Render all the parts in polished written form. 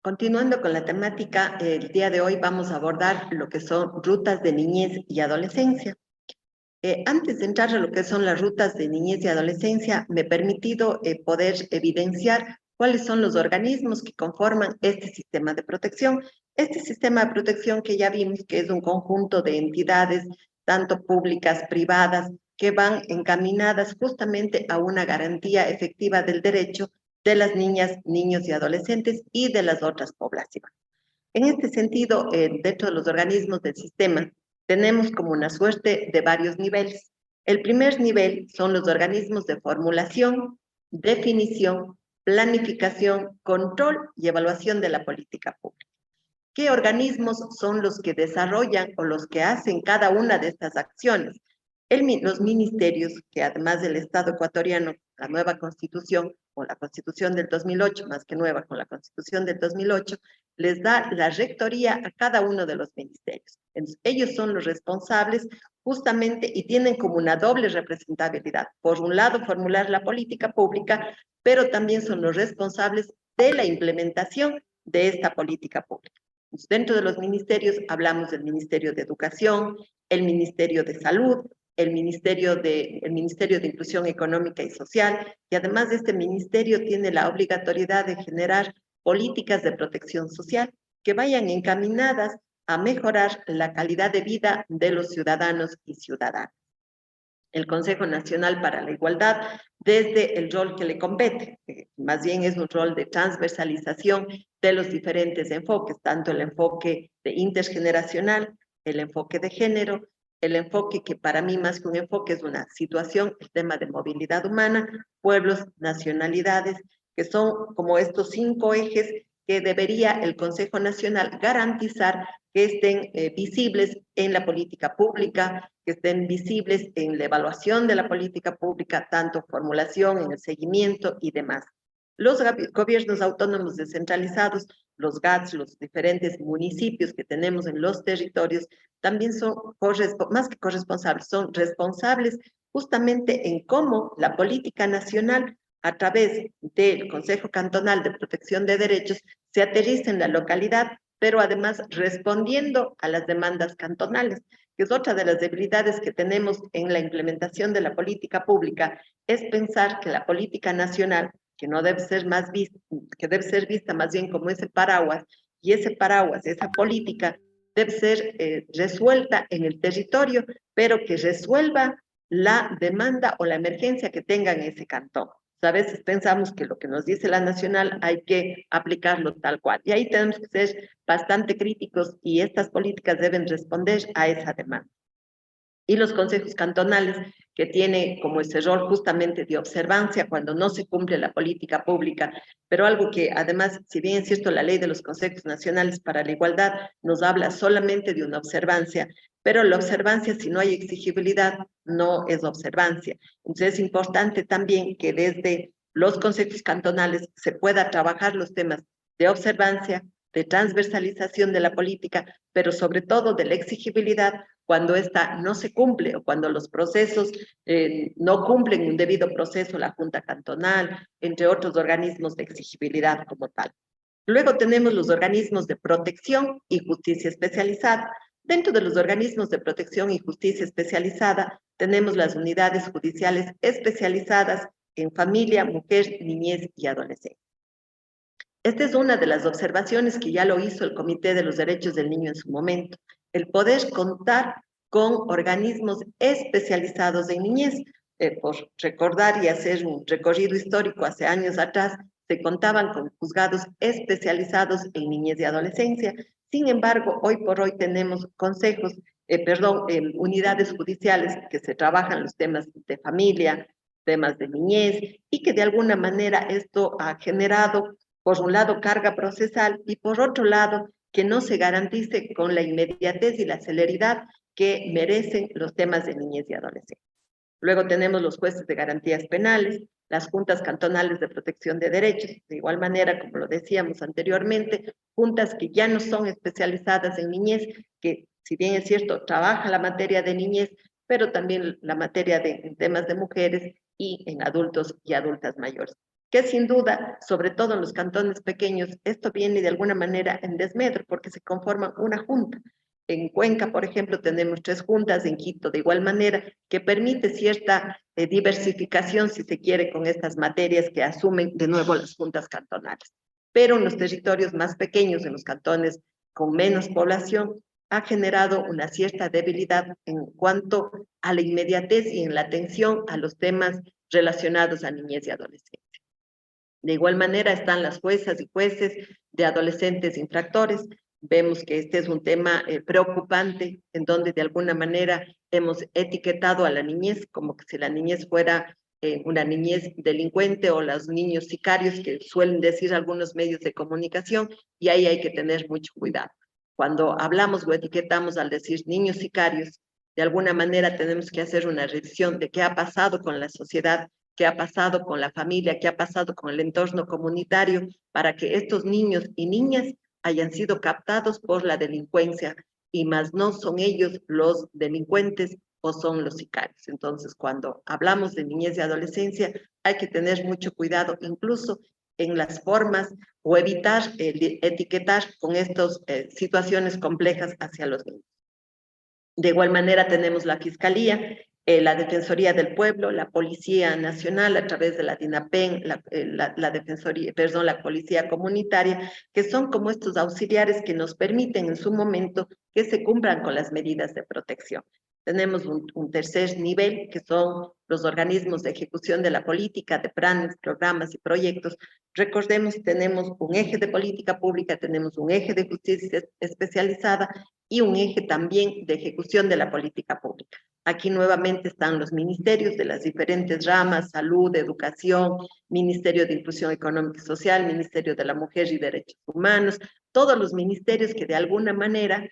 Continuando con la temática, el día de hoy vamos a abordar lo que son rutas de niñez y adolescencia. Antes de entrar a lo que son las rutas de niñez y adolescencia, me he permitido poder evidenciar cuáles son los organismos que conforman este sistema de protección. Este sistema de protección que ya vimos que es un conjunto de entidades, tanto públicas, privadas, que van encaminadas justamente a una garantía efectiva del derecho de las niñas, niños y adolescentes y de las otras poblaciones. En este sentido, dentro de los organismos del sistema, tenemos como una suerte de varios niveles. El primer nivel son los organismos de formulación, definición, planificación, control y evaluación de la política pública. ¿Qué organismos son los que desarrollan o los que hacen cada una de estas acciones? Los ministerios, que además del Estado ecuatoriano, la nueva constitución, o la constitución del 2008, más que nueva, con la constitución del 2008, les da la rectoría a cada uno de los ministerios. Entonces, ellos son los responsables justamente y tienen como una doble representatividad. Por un lado, formular la política pública, pero también son los responsables de la implementación de esta política pública. Dentro de los ministerios hablamos del Ministerio de Educación, el Ministerio de Salud, el Ministerio de Inclusión Económica y Social, y además de este ministerio tiene la obligatoriedad de generar políticas de protección social que vayan encaminadas a mejorar la calidad de vida de los ciudadanos y ciudadanas. El Consejo Nacional para la Igualdad desde el rol que le compete, que más bien es un rol de transversalización de los diferentes enfoques, tanto el enfoque de intergeneracional, el enfoque de género, el enfoque que para mí más que un enfoque es una situación, el tema de movilidad humana, pueblos, nacionalidades, que son como estos 5 ejes que debería el Consejo Nacional garantizar que estén visibles en la política pública, que estén visibles en la evaluación de la política pública, tanto formulación, en el seguimiento y demás. Los gobiernos autónomos descentralizados, los GATS, los diferentes municipios que tenemos en los territorios, también son más que corresponsables, son responsables justamente en cómo la política nacional a través del Consejo Cantonal de Protección de Derechos se aterriza en la localidad, pero además respondiendo a las demandas cantonales, que es otra de las debilidades que tenemos en la implementación de la política pública, es pensar que la política nacional, que no debe ser más vista, que debe ser vista más bien como ese paraguas, y ese paraguas, esa política, debe ser resuelta en el territorio, pero que resuelva la demanda o la emergencia que tenga en ese cantón. A veces pensamos que lo que nos dice la nacional hay que aplicarlo tal cual. Y ahí tenemos que ser bastante críticos y estas políticas deben responder a esa demanda. Y los consejos cantonales, que tienen como ese rol justamente de observancia cuando no se cumple la política pública, pero algo que además, si bien es cierto, la ley de los consejos nacionales para la igualdad nos habla solamente de una observancia, pero la observancia, si no hay exigibilidad, no es observancia. Entonces es importante también que desde los consejos cantonales se pueda trabajar los temas de observancia, de transversalización de la política, pero sobre todo de la exigibilidad cuando esta no se cumple o cuando los procesos no cumplen un debido proceso, la Junta Cantonal, entre otros organismos de exigibilidad como tal. Luego tenemos los organismos de protección y justicia especializada. Dentro de los organismos de protección y justicia especializada tenemos las unidades judiciales especializadas en familia, mujer, niñez y adolescencia. Esta es una de las observaciones que ya lo hizo el Comité de los Derechos del Niño en su momento, el poder contar con organismos especializados en niñez. Por recordar y hacer un recorrido histórico, hace años atrás se contaban con juzgados especializados en niñez y adolescencia. Sin embargo, hoy por hoy tenemos unidades judiciales que se trabajan los temas de familia, temas de niñez, y que de alguna manera esto ha generado por un lado carga procesal y por otro lado que no se garantice con la inmediatez y la celeridad que merecen los temas de niñez y adolescencia. Luego tenemos los jueces de garantías penales, las juntas cantonales de protección de derechos, de igual manera, como lo decíamos anteriormente, juntas que ya no son especializadas en niñez, que si bien es cierto, trabaja la materia de niñez, pero también la materia de temas de mujeres y en adultos y adultas mayores. que sin duda, sobre todo en los cantones pequeños, esto viene de alguna manera en desmedro porque se conforman una junta. En Cuenca, por ejemplo, tenemos 3 juntas, en Quito de igual manera, que permite cierta diversificación, si se quiere, con estas materias que asumen de nuevo las juntas cantonales. Pero en los territorios más pequeños, en los cantones con menos población, ha generado una cierta debilidad en cuanto a la inmediatez y en la atención a los temas relacionados a niñez y adolescencia. De igual manera están las juezas y jueces de adolescentes infractores. Vemos que este es un tema preocupante, en donde de alguna manera hemos etiquetado a la niñez como que si la niñez fuera una niñez delincuente o los niños sicarios que suelen decir algunos medios de comunicación, y ahí hay que tener mucho cuidado. Cuando hablamos o etiquetamos al decir niños sicarios, de alguna manera tenemos que hacer una revisión de qué ha pasado con la sociedad, qué ha pasado con la familia, qué ha pasado con el entorno comunitario, para que estos niños y niñas hayan sido captados por la delincuencia y más no son ellos los delincuentes o son los sicarios. Entonces, cuando hablamos de niñez y adolescencia, hay que tener mucho cuidado, incluso en las formas o evitar etiquetar con estas situaciones complejas hacia los niños. De igual manera tenemos la Fiscalía, la Defensoría del Pueblo, la Policía Nacional a través de la DINAPEN, la Defensoría, perdón, la Policía Comunitaria, que son como estos auxiliares que nos permiten en su momento que se cumplan con las medidas de protección. Tenemos un tercer nivel, que son los organismos de ejecución de la política, de planes, programas y proyectos. Recordemos, tenemos un eje de política pública, tenemos un eje de justicia especializada y un eje también de ejecución de la política pública. Aquí nuevamente están los ministerios de las diferentes ramas, salud, educación, Ministerio de Inclusión Económica y Social, Ministerio de la Mujer y Derechos Humanos, todos los ministerios que de alguna manera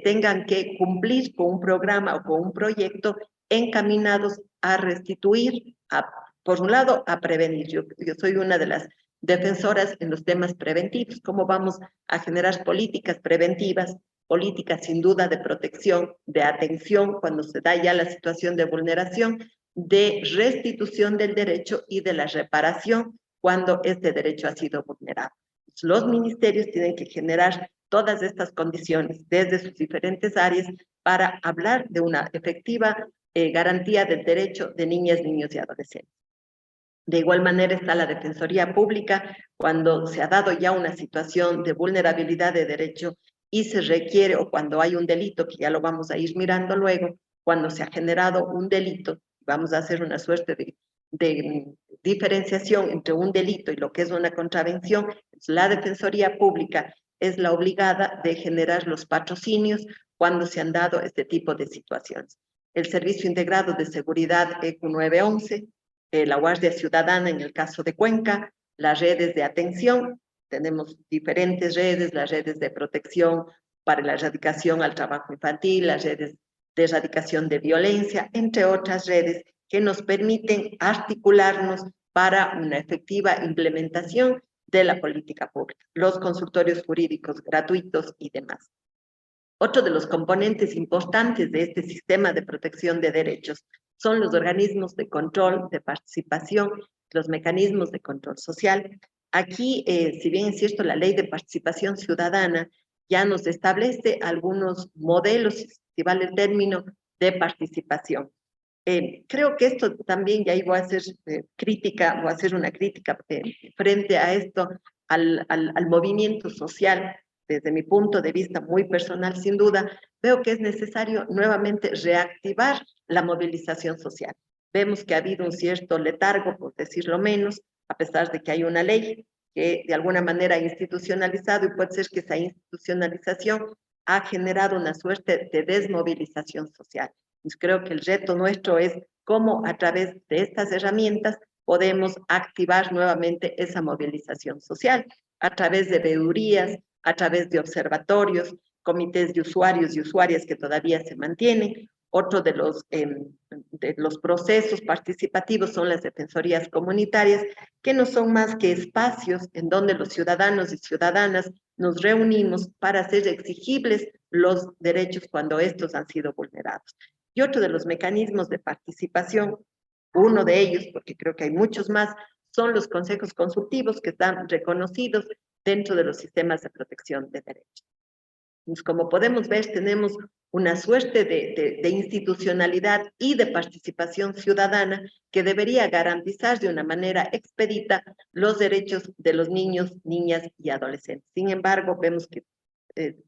tengan que cumplir con un programa o con un proyecto encaminados a restituir, por un lado, a prevenir. Yo soy una de las defensoras en los temas preventivos, cómo vamos a generar políticas preventivas, políticas sin duda de protección, de atención cuando se da ya la situación de vulneración, de restitución del derecho y de la reparación cuando este derecho ha sido vulnerado. Los ministerios tienen que generar todas estas condiciones desde sus diferentes áreas para hablar de una efectiva garantía del derecho de niñas, niños y adolescentes. De igual manera está la Defensoría Pública cuando se ha dado ya una situación de vulnerabilidad de derecho y se requiere, o cuando hay un delito, que ya lo vamos a ir mirando luego, cuando se ha generado un delito, vamos a hacer una suerte de diferenciación entre un delito y lo que es una contravención, la Defensoría Pública es la obligada de generar los patrocinios cuando se han dado este tipo de situaciones. El Servicio Integrado de Seguridad ECU 911, la Guardia Ciudadana en el caso de Cuenca, las redes de atención, tenemos diferentes redes, las redes de protección para la erradicación al trabajo infantil, las redes de erradicación de violencia, entre otras redes que nos permiten articularnos para una efectiva implementación de la política pública, los consultorios jurídicos gratuitos y demás. Otro de los componentes importantes de este sistema de protección de derechos son los organismos de control, de participación, los mecanismos de control social. Aquí, si bien es cierto, la Ley de Participación Ciudadana ya nos establece algunos modelos, si vale el término, de participación. Creo que esto también, y ahí voy a hacer crítica, voy a hacer una crítica frente a esto, al movimiento social, desde mi punto de vista muy personal, sin duda, veo que es necesario nuevamente reactivar la movilización social. Vemos que ha habido un cierto letargo, por decirlo menos, a pesar de que hay una ley que de alguna manera ha institucionalizado, y puede ser que esa institucionalización ha generado una suerte de desmovilización social. Entonces, creo que el reto nuestro es cómo a través de estas herramientas podemos activar nuevamente esa movilización social, a través de veedurías, a través de observatorios, comités de usuarios y usuarias que todavía se mantienen. Otro de los procesos participativos son las defensorías comunitarias, que no son más que espacios en donde los ciudadanos y ciudadanas nos reunimos para hacer exigibles los derechos cuando estos han sido vulnerados. Y otro de los mecanismos de participación, uno de ellos, porque creo que hay muchos más, son los consejos consultivos que están reconocidos dentro de los sistemas de protección de derechos. Pues como podemos ver, tenemos una suerte de institucionalidad y de participación ciudadana que debería garantizar de una manera expedita los derechos de los niños, niñas y adolescentes. Sin embargo, vemos que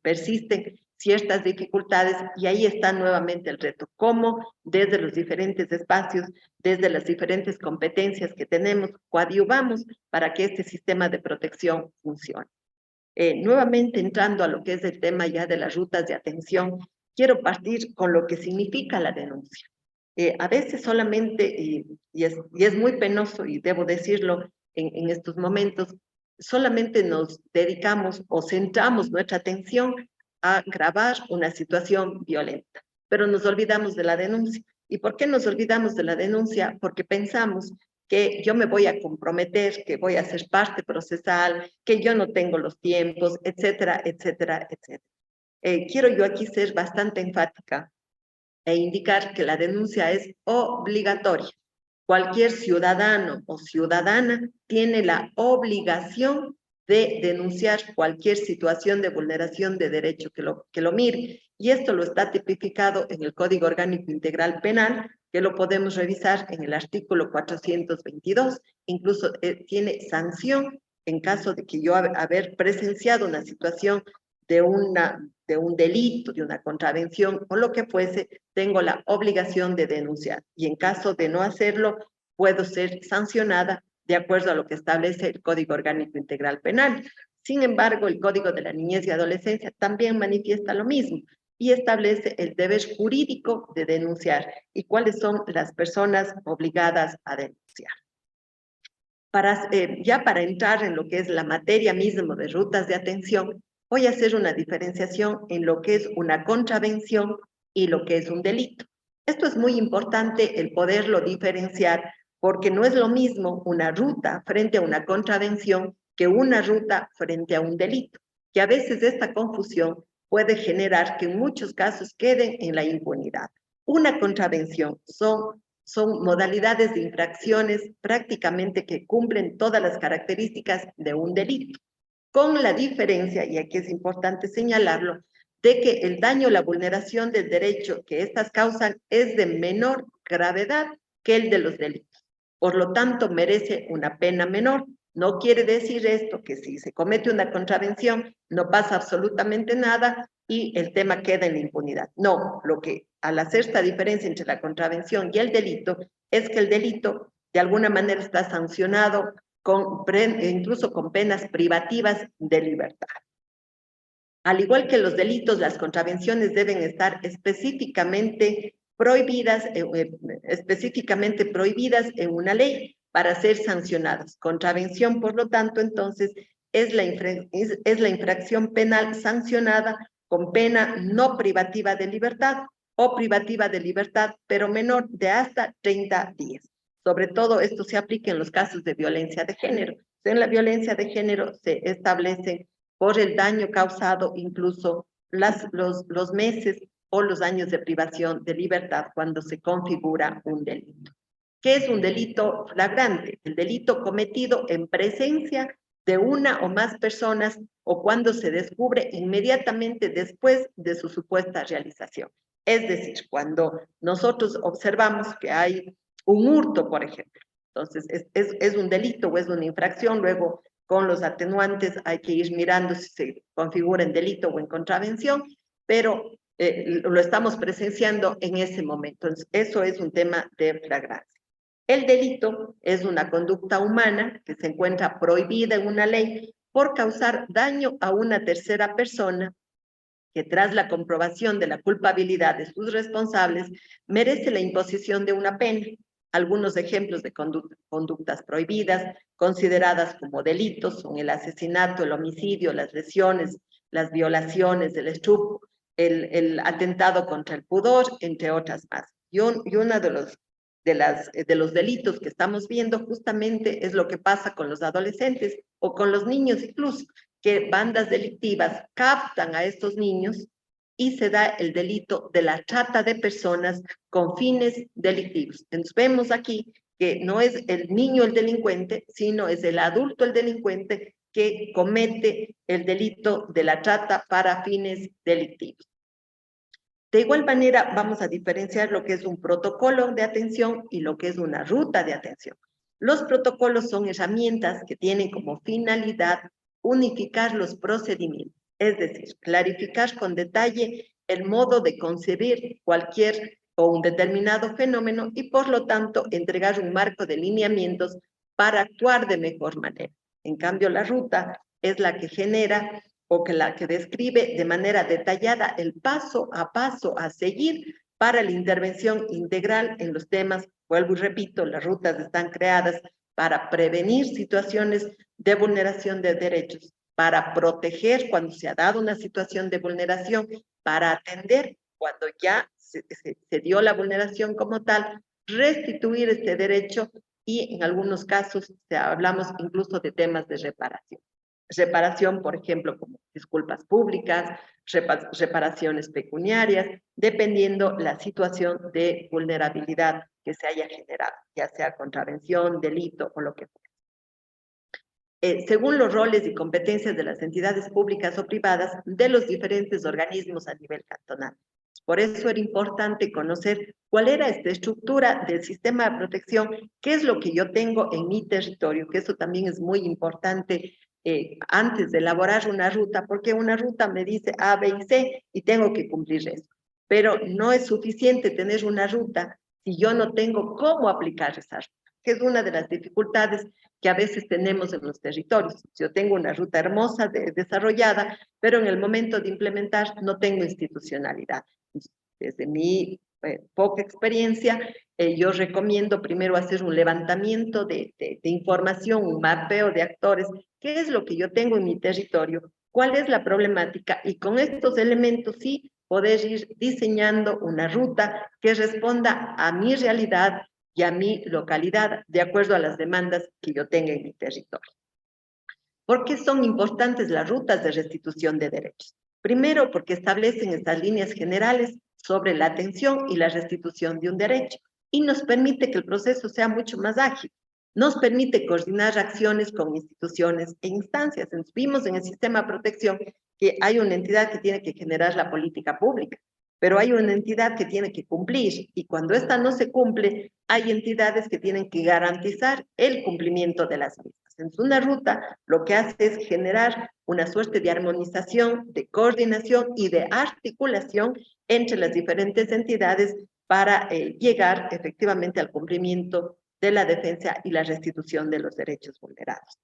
persisten ciertas dificultades y ahí está nuevamente el reto, cómo desde los diferentes espacios, desde las diferentes competencias que tenemos, coadyuvamos para que este sistema de protección funcione. Nuevamente entrando a lo que es el tema ya de las rutas de atención, quiero partir con lo que significa la denuncia. A veces solamente, y es muy penoso y debo decirlo en estos momentos, solamente nos dedicamos o centramos nuestra atención a grabar una situación violenta, pero nos olvidamos de la denuncia. ¿Y por qué nos olvidamos de la denuncia? Porque pensamos que yo me voy a comprometer, que voy a ser parte procesal, que yo no tengo los tiempos, etcétera, etcétera, etcétera. Quiero yo aquí ser bastante enfática e indicar que la denuncia es obligatoria. Cualquier ciudadano o ciudadana tiene la obligación de denunciar cualquier situación de vulneración de derecho que lo mire. Y esto lo está tipificado en el Código Orgánico Integral Penal, que lo podemos revisar en el artículo 422. Incluso tiene sanción en caso de que yo haber presenciado una situación de un delito, de una contravención o lo que fuese, tengo la obligación de denunciar. Y en caso de no hacerlo, puedo ser sancionada de acuerdo a lo que establece el Código Orgánico Integral Penal. Sin embargo, el Código de la Niñez y Adolescencia también manifiesta lo mismo y establece el deber jurídico de denunciar y cuáles son las personas obligadas a denunciar. Ya para entrar en lo que es la materia misma de rutas de atención, voy a hacer una diferenciación en lo que es una contravención y lo que es un delito. Esto es muy importante el poderlo diferenciar porque no es lo mismo una ruta frente a una contravención que una ruta frente a un delito, que a veces esta confusión puede generar que en muchos casos queden en la impunidad. Una contravención son modalidades de infracciones prácticamente que cumplen todas las características de un delito, con la diferencia, y aquí es importante señalarlo, de que el daño o la vulneración del derecho que estas causan es de menor gravedad que el de los delitos. Por lo tanto, merece una pena menor. No quiere decir esto que si se comete una contravención no pasa absolutamente nada y el tema queda en la impunidad. No, lo que al hacer esta diferencia entre la contravención y el delito es que el delito de alguna manera está sancionado incluso con penas privativas de libertad. Al igual que los delitos, las contravenciones deben estar específicamente prohibidas en una ley para ser sancionadas. Contravención, por lo tanto, entonces, es la infracción penal sancionada con pena no privativa de libertad o privativa de libertad, pero menor de hasta 30 días. Sobre todo, esto se aplica en los casos de violencia de género. En la violencia de género se establecen por el daño causado, incluso los meses o los años de privación de libertad cuando se configura un delito. ¿Qué es un delito flagrante? El delito cometido en presencia de una o más personas o cuando se descubre inmediatamente después de su supuesta realización. Es decir, cuando nosotros observamos que hay un hurto, por ejemplo, entonces es un delito o es una infracción, luego con los atenuantes hay que ir mirando si se configura en delito o en contravención, pero lo estamos presenciando en ese momento. Entonces, eso es un tema de flagrancia. El delito es una conducta humana que se encuentra prohibida en una ley por causar daño a una tercera persona que tras la comprobación de la culpabilidad de sus responsables merece la imposición de una pena. Algunos ejemplos de conductas prohibidas, consideradas como delitos, son el asesinato, el homicidio, las lesiones, las violaciones, el estupro, el atentado contra el pudor, entre otras más. Y uno de los delitos que estamos viendo justamente es lo que pasa con los adolescentes o con los niños incluso, que bandas delictivas captan a estos niños y se da el delito de la trata de personas con fines delictivos. Entonces vemos aquí que no es el niño el delincuente, sino es el adulto el delincuente que comete el delito de la trata para fines delictivos. De igual manera, vamos a diferenciar lo que es un protocolo de atención y lo que es una ruta de atención. Los protocolos son herramientas que tienen como finalidad unificar los procedimientos, es decir, clarificar con detalle el modo de concebir cualquier o un determinado fenómeno y, por lo tanto, entregar un marco de lineamientos para actuar de mejor manera. En cambio, la ruta es la que genera o que la que describe de manera detallada el paso a seguir para la intervención integral en los temas. Vuelvo y repito, las rutas están creadas para prevenir situaciones de vulneración de derechos, para proteger cuando se ha dado una situación de vulneración, para atender cuando ya se dio la vulneración como tal, restituir este derecho y en algunos casos hablamos incluso de temas de reparación. Reparación, por ejemplo, como disculpas públicas, reparaciones pecuniarias, dependiendo la situación de vulnerabilidad que se haya generado, ya sea contravención, delito o lo que fuera. Según los roles y competencias de las entidades públicas o privadas de los diferentes organismos a nivel cantonal. Por eso era importante conocer cuál era esta estructura del sistema de protección, qué es lo que yo tengo en mi territorio, que eso también es muy importante antes de elaborar una ruta, porque una ruta me dice A, B y C y tengo que cumplir eso. Pero no es suficiente tener una ruta si yo no tengo cómo aplicar esa ruta, que es una de las dificultades que a veces tenemos en los territorios. Yo tengo una ruta hermosa, desarrollada, pero en el momento de implementar no tengo institucionalidad. Desde mi poca experiencia, yo recomiendo primero hacer un levantamiento de información, un mapeo de actores, qué es lo que yo tengo en mi territorio, cuál es la problemática, y con estos elementos sí poder ir diseñando una ruta que responda a mi realidad y a mi localidad, de acuerdo a las demandas que yo tenga en mi territorio. ¿Por qué son importantes las rutas de restitución de derechos? Primero, porque establecen estas líneas generales sobre la atención y la restitución de un derecho y nos permite que el proceso sea mucho más ágil. Nos permite coordinar acciones con instituciones e instancias. Vimos en el sistema de protección que hay una entidad que tiene que generar la política pública, pero hay una entidad que tiene que cumplir y cuando esta no se cumple, hay entidades que tienen que garantizar el cumplimiento de las mismas. En una ruta lo que hace es generar una suerte de armonización, de coordinación y de articulación entre las diferentes entidades para llegar efectivamente al cumplimiento de la defensa y la restitución de los derechos vulnerados.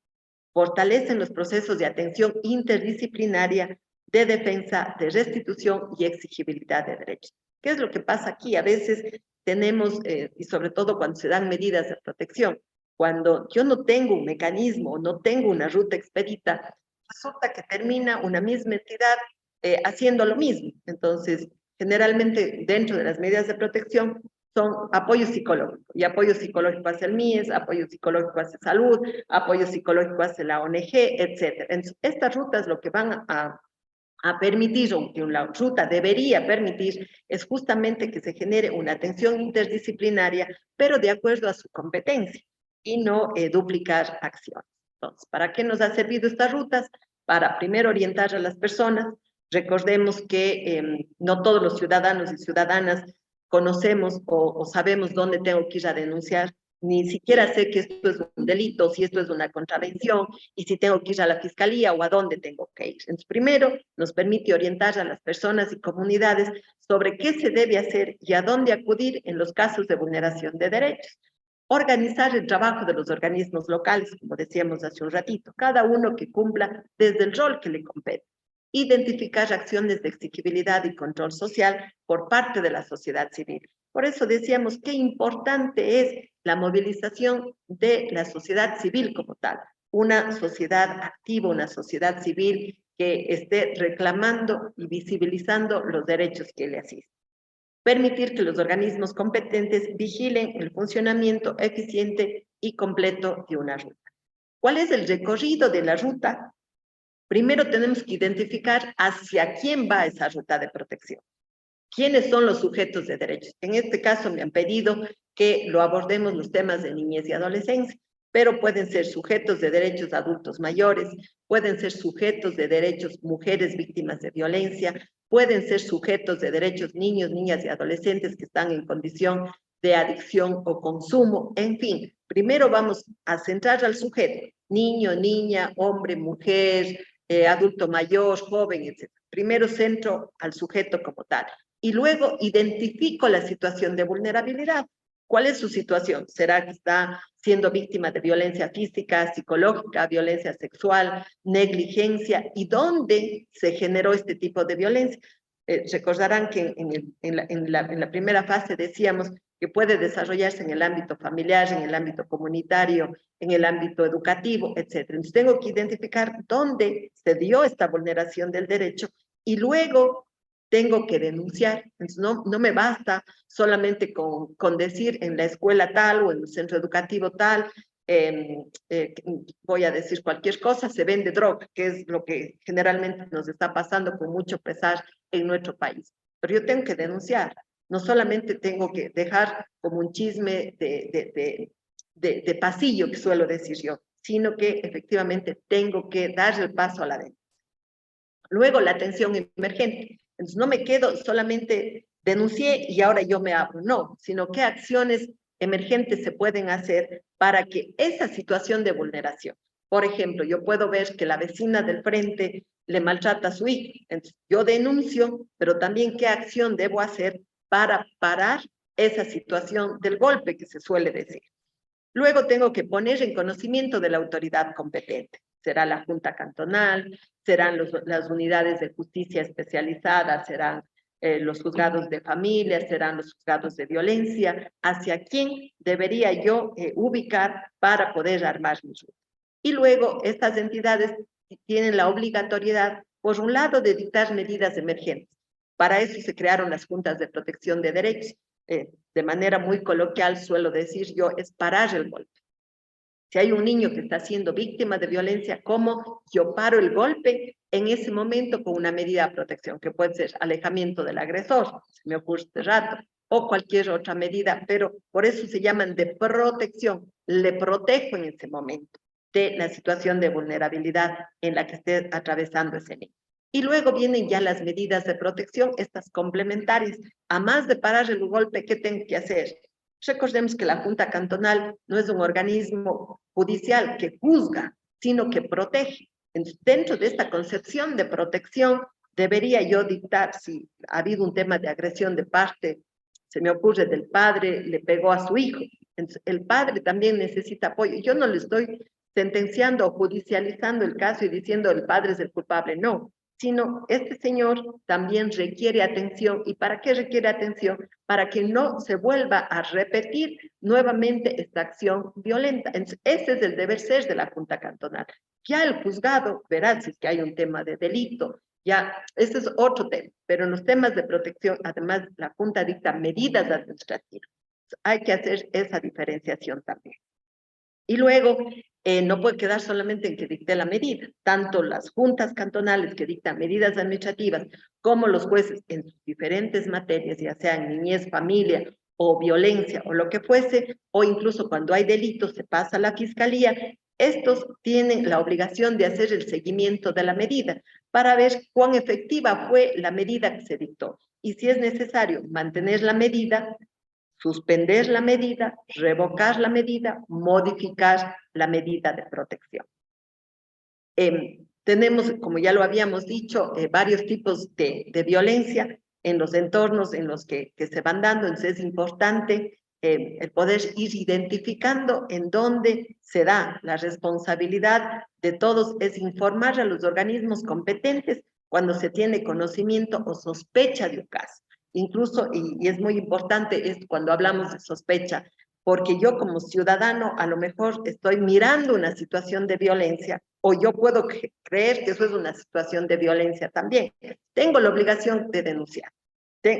Fortalecen los procesos de atención interdisciplinaria de defensa, de restitución y exigibilidad de derechos. ¿Qué es lo que pasa aquí? A veces tenemos, y sobre todo cuando se dan medidas de protección, cuando yo no tengo un mecanismo, no tengo una ruta expedita, resulta que termina una misma entidad haciendo lo mismo. Entonces, generalmente dentro de las medidas de protección son apoyo psicológico, y apoyo psicológico hace el MIES, apoyo psicológico hace salud, apoyo psicológico hace la ONG, etc. Entonces, estas rutas lo que van a permitir, o que una ruta debería permitir, es justamente que se genere una atención interdisciplinaria, pero de acuerdo a su competencia, y no duplicar acciones. Entonces, ¿para qué nos ha servido estas rutas? Para primero orientar a las personas. Recordemos que no todos los ciudadanos y ciudadanas conocemos o sabemos dónde tengo que ir a denunciar, ni siquiera sé que esto es un delito, si esto es una contravención, y si tengo que ir a la fiscalía o a dónde tengo que ir. Entonces, primero, nos permite orientar a las personas y comunidades sobre qué se debe hacer y a dónde acudir en los casos de vulneración de derechos. Organizar el trabajo de los organismos locales, como decíamos hace un ratito, cada uno que cumpla desde el rol que le compete. Identificar acciones de exigibilidad y control social por parte de la sociedad civil. Por eso decíamos qué importante es la movilización de la sociedad civil como tal, una sociedad activa, una sociedad civil que esté reclamando y visibilizando los derechos que le asisten. Permitir que los organismos competentes vigilen el funcionamiento eficiente y completo de una ruta. ¿Cuál es el recorrido de la ruta? Primero tenemos que identificar hacia quién va esa ruta de protección. ¿Quiénes son los sujetos de derechos? En este caso me han pedido que lo abordemos los temas de niñez y adolescencia, pero pueden ser sujetos de derechos adultos mayores, pueden ser sujetos de derechos mujeres víctimas de violencia, pueden ser sujetos de derechos niños, niñas y adolescentes que están en condición de adicción o consumo, en fin. Primero vamos a centrar al sujeto, niño, niña, hombre, mujer, adulto mayor, joven, etc. Primero centro al sujeto como tal y luego identifico la situación de vulnerabilidad. ¿Cuál es su situación? ¿Será que está siendo víctima de violencia física, psicológica, violencia sexual, negligencia? ¿Y dónde se generó este tipo de violencia? Recordarán que en la primera fase decíamos que puede desarrollarse en el ámbito familiar, en el ámbito comunitario, en el ámbito educativo, etc. Entonces tengo que identificar dónde se dio esta vulneración del derecho y luego tengo que denunciar. Entonces no me basta solamente con decir en la escuela tal o en el centro educativo tal, voy a decir cualquier cosa, se vende droga, que es lo que generalmente nos está pasando con mucho pesar en nuestro país. Pero yo tengo que denunciar, no solamente tengo que dejar como un chisme de pasillo, que suelo decir yo, sino que efectivamente tengo que dar el paso a la denuncia. Luego la atención emergente. Entonces no me quedo solamente denuncié y ahora yo me abro, no, sino qué acciones emergentes se pueden hacer para que esa situación de vulneración, por ejemplo, yo puedo ver que la vecina del frente le maltrata a su hijo, entonces yo denuncio, pero también qué acción debo hacer para parar esa situación del golpe que se suele decir. Luego tengo que poner en conocimiento de la autoridad competente. Será la Junta Cantonal, serán las unidades de justicia especializadas, serán los juzgados de familia, serán los juzgados de violencia, hacia quién debería yo ubicar para poder armar mi ruta. Y luego estas entidades tienen la obligatoriedad, por un lado, de dictar medidas emergentes. Para eso se crearon las juntas de protección de derechos. De manera muy coloquial suelo decir yo, es parar el golpe. Si hay un niño que está siendo víctima de violencia, ¿cómo yo paro el golpe en ese momento con una medida de protección? Que puede ser alejamiento del agresor, se me ocurre este rato, o cualquier otra medida, pero por eso se llaman de protección. Le protejo en ese momento de la situación de vulnerabilidad en la que esté atravesando ese niño. Y luego vienen ya las medidas de protección, estas complementarias. A más de parar el golpe, ¿qué tengo que hacer? Recordemos que la Junta Cantonal no es un organismo judicial que juzga, sino que protege. Entonces, dentro de esta concepción de protección, debería yo dictar si ha habido un tema de agresión de parte, se me ocurre, del padre, le pegó a su hijo. Entonces, el padre también necesita apoyo. Yo no le estoy sentenciando o judicializando el caso y diciendo el padre es el culpable, no, sino este señor también requiere atención. ¿Y para qué requiere atención? Para que no se vuelva a repetir nuevamente esta acción violenta. Entonces, ese es el deber ser de la Junta Cantonal. Ya el juzgado verá si es que hay un tema de delito, ya, ese es otro tema, pero en los temas de protección, además, la Junta dicta medidas administrativas. Hay que hacer esa diferenciación también. Y luego, no puede quedar solamente en que dicte la medida. Tanto las juntas cantonales que dictan medidas administrativas como los jueces en sus diferentes materias, ya sea en niñez, familia o violencia o lo que fuese, o incluso cuando hay delitos se pasa a la fiscalía, estos tienen la obligación de hacer el seguimiento de la medida para ver cuán efectiva fue la medida que se dictó. Y si es necesario mantener la medida, suspender la medida, revocar la medida, modificar la medida de protección. Tenemos, como ya lo habíamos dicho, varios tipos de violencia en los entornos en los que se van dando, entonces es importante el poder ir identificando en dónde se da. La responsabilidad de todos es informar a los organismos competentes cuando se tiene conocimiento o sospecha de un caso. Incluso, y es muy importante esto cuando hablamos de sospecha, porque yo como ciudadano a lo mejor estoy mirando una situación de violencia o yo puedo creer que eso es una situación de violencia también. Tengo la obligación de denunciar,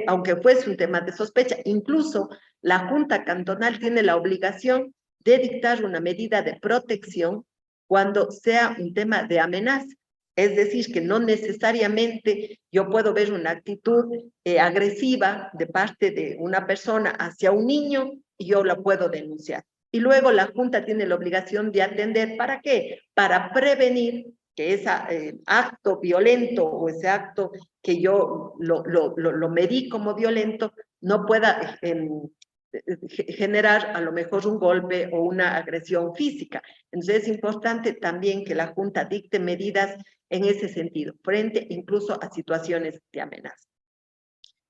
aunque fuese un tema de sospecha. Incluso la Junta Cantonal tiene la obligación de dictar una medida de protección cuando sea un tema de amenaza. Es decir, que no necesariamente yo puedo ver una actitud agresiva de parte de una persona hacia un niño y yo la puedo denunciar. Y luego la Junta tiene la obligación de atender, ¿para qué? Para prevenir que ese acto violento o ese acto que yo lo medí como violento no pueda generar a lo mejor un golpe o una agresión física. Entonces es importante también que la Junta dicte medidas en ese sentido, frente incluso a situaciones de amenaza.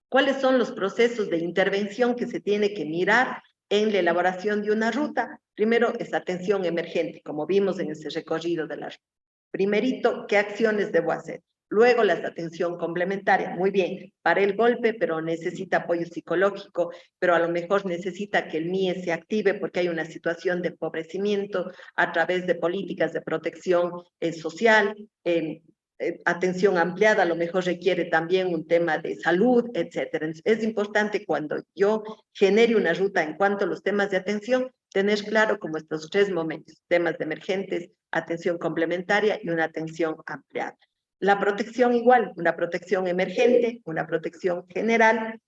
¿Cuáles son los procesos de intervención que se tiene que mirar en la elaboración de una ruta? Primero es atención emergente, como vimos en ese recorrido de la ruta. Primerito, ¿qué acciones debo hacer? Luego la atención complementaria, muy bien, para el golpe, pero necesita apoyo psicológico, pero a lo mejor necesita que el MIE se active porque hay una situación de empobrecimiento a través de políticas de protección social, atención ampliada, a lo mejor requiere también un tema de salud, etcétera. Es importante cuando yo genere una ruta en cuanto a los temas de atención, tener claro como estos tres momentos, temas de emergentes, atención complementaria y una atención ampliada. La protección igual, una protección emergente, una protección general,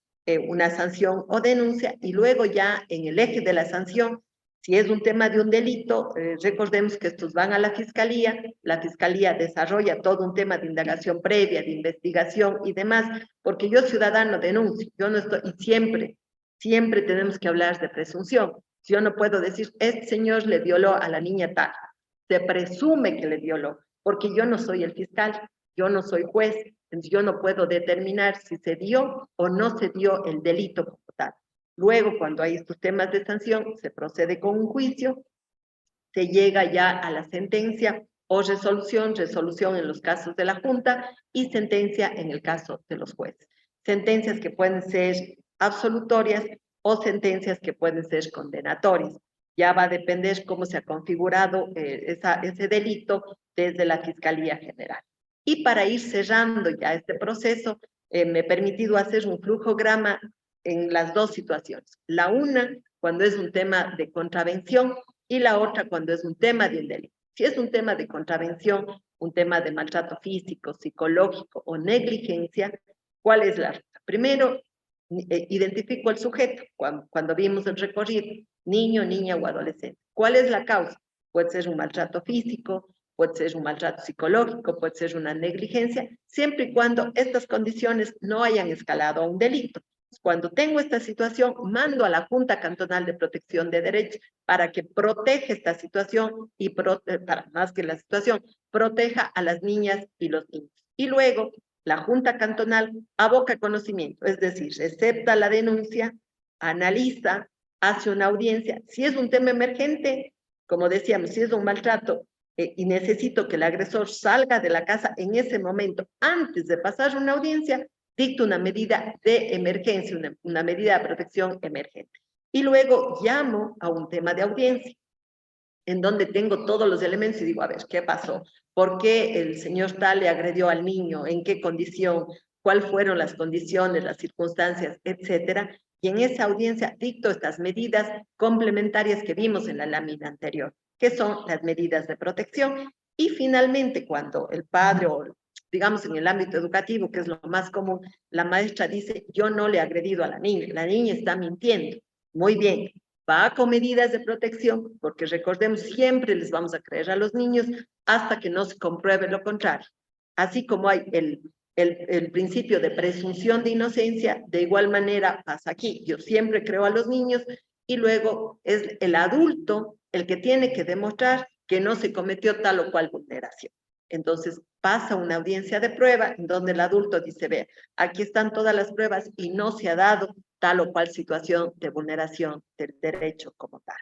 una sanción o denuncia, y luego ya en el eje de la sanción, si es un tema de un delito, recordemos que estos van a la fiscalía desarrolla todo un tema de indagación previa, de investigación y demás, porque yo ciudadano denuncio, yo no estoy, y siempre tenemos que hablar de presunción. Yo no puedo decir, este señor le violó a la niña tal, se presume que le violó, porque yo no soy el fiscal, yo no soy juez, entonces yo no puedo determinar si se dio o no se dio el delito como tal. Luego, cuando hay estos temas de sanción, se procede con un juicio, se llega ya a la sentencia o resolución en los casos de la Junta y sentencia en el caso de los jueces. Sentencias que pueden ser absolutorias o sentencias que pueden ser condenatorias. Ya va a depender cómo se ha configurado ese delito desde la Fiscalía General. Y para ir cerrando ya este proceso, me he permitido hacer un flujograma en las dos situaciones. La una, cuando es un tema de contravención, y la otra cuando es un tema de un delito. Si es un tema de contravención, un tema de maltrato físico, psicológico o negligencia, ¿cuál es la ruta? Primero, identifico el sujeto, cuando vimos el recorrido, niño, niña o adolescente. ¿Cuál es la causa? Puede ser un maltrato físico, puede ser un maltrato psicológico, puede ser una negligencia, siempre y cuando estas condiciones no hayan escalado a un delito. Cuando tengo esta situación, mando a la Junta Cantonal de Protección de Derechos para que proteja esta situación y, para más que la situación, proteja a las niñas y los niños. Y luego, la Junta Cantonal aboca conocimiento, es decir, acepta la denuncia, analiza, hace una audiencia. Si es un tema emergente, como decíamos, si es un maltrato y necesito que el agresor salga de la casa en ese momento, antes de pasar una audiencia, dicto una medida de emergencia, una medida de protección emergente. Y luego llamo a un tema de audiencia, en donde tengo todos los elementos y digo, a ver, ¿qué pasó? ¿Por qué el señor tal le agredió al niño? ¿En qué condición? ¿Cuáles fueron las condiciones, las circunstancias, etcétera? Y en esa audiencia dicto estas medidas complementarias que vimos en la lámina anterior, que son las medidas de protección. Y finalmente, cuando el padre o digamos en el ámbito educativo, que es lo más común, la maestra dice, yo no le he agredido a la niña está mintiendo. Muy bien, va con medidas de protección, porque recordemos, siempre les vamos a creer a los niños hasta que no se compruebe lo contrario. Así como hay el principio de presunción de inocencia, de igual manera pasa aquí. Yo siempre creo a los niños y luego es el adulto el que tiene que demostrar que no se cometió tal o cual vulneración. Entonces pasa una audiencia de prueba en donde el adulto dice, vea, aquí están todas las pruebas y no se ha dado tal o cual situación de vulneración del derecho como tal.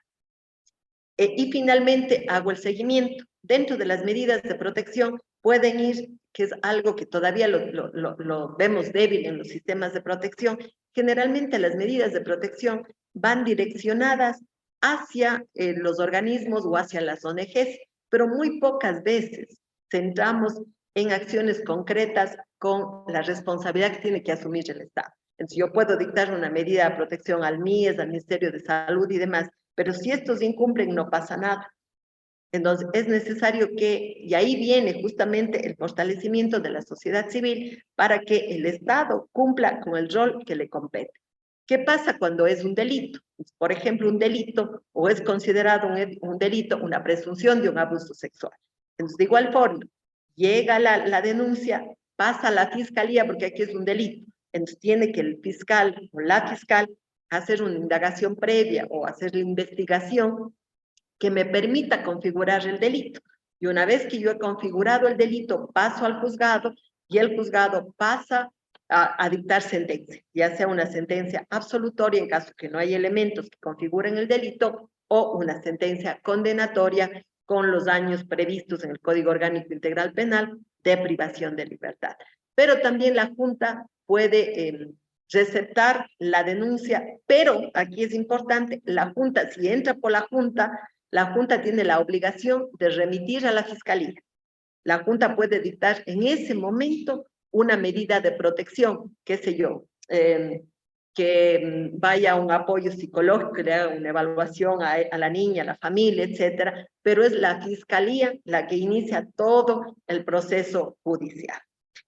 Y finalmente hago el seguimiento. Dentro de las medidas de protección pueden ir, que es algo que todavía lo vemos débil en los sistemas de protección, generalmente las medidas de protección van direccionadas hacia los organismos o hacia las ONGs, pero muy pocas veces centramos en acciones concretas con la responsabilidad que tiene que asumir el Estado. Entonces, yo puedo dictar una medida de protección al MIES, al Ministerio de Salud y demás, pero si estos incumplen, no pasa nada. Entonces, es necesario que, y ahí viene justamente el fortalecimiento de la sociedad civil para que el Estado cumpla con el rol que le compete. ¿Qué pasa cuando es un delito? Por ejemplo, un delito o es considerado un delito, una presunción de un abuso sexual. Entonces, de igual forma, llega la denuncia, pasa a la fiscalía porque aquí es un delito. Entonces, tiene que el fiscal o la fiscal hacer una indagación previa o hacer la investigación que me permita configurar el delito. Y una vez que yo he configurado el delito, paso al juzgado y el juzgado pasa a dictar sentencia, ya sea una sentencia absolutoria en caso que no haya elementos que configuren el delito o una sentencia condenatoria con los años previstos en el Código Orgánico Integral Penal de privación de libertad. Pero también la Junta puede receptar la denuncia, pero aquí es importante, la Junta, si entra por la Junta tiene la obligación de remitir a la Fiscalía. La Junta puede dictar en ese momento una medida de protección, qué sé yo, que vaya un apoyo psicológico, que le haga una evaluación a la niña, a la familia, etcétera, pero es la Fiscalía la que inicia todo el proceso judicial.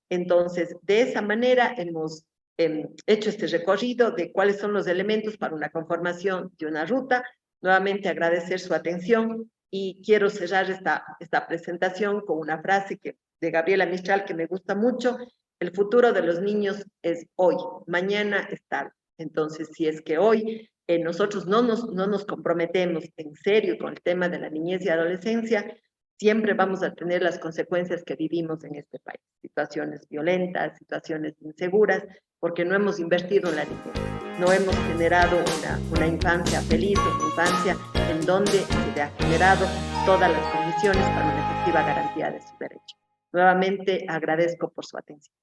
Entonces, de esa manera hemos hecho este recorrido de cuáles son los elementos para una conformación de una ruta. Nuevamente agradecer su atención y quiero cerrar esta presentación con una frase de Gabriela Mistral que me gusta mucho: el futuro de los niños es hoy, mañana es tarde. Entonces, si es que hoy nosotros no nos comprometemos en serio con el tema de la niñez y adolescencia, siempre vamos a tener las consecuencias que vivimos en este país. Situaciones violentas, situaciones inseguras, porque no hemos invertido en la niñez. No hemos generado una infancia feliz, una infancia en donde se ha generado todas las condiciones para una efectiva garantía de sus derechos. Nuevamente agradezco por su atención.